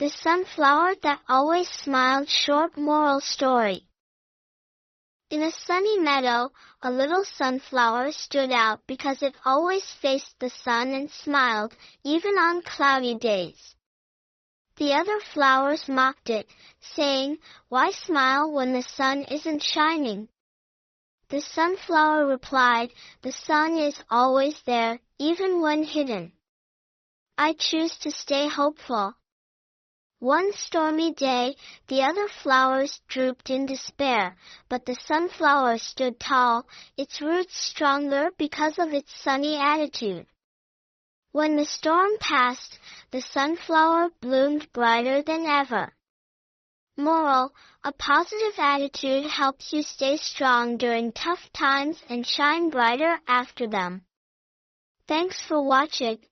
The sunflower that always smiled. Short moral story. In a sunny meadow, a little sunflower stood out because it always faced the sun and smiled, even on cloudy days. The other flowers mocked it, saying, "Why smile when the sun isn't shining?" The sunflower replied, "The sun is always there, even when hidden. I choose to stay hopeful." One stormy day, the other flowers drooped in despair, but the sunflower stood tall, its roots stronger because of its sunny attitude. When the storm passed, the sunflower bloomed brighter than ever. Moral: a positive attitude helps you stay strong during tough times and shine brighter after them. Thanks for watching.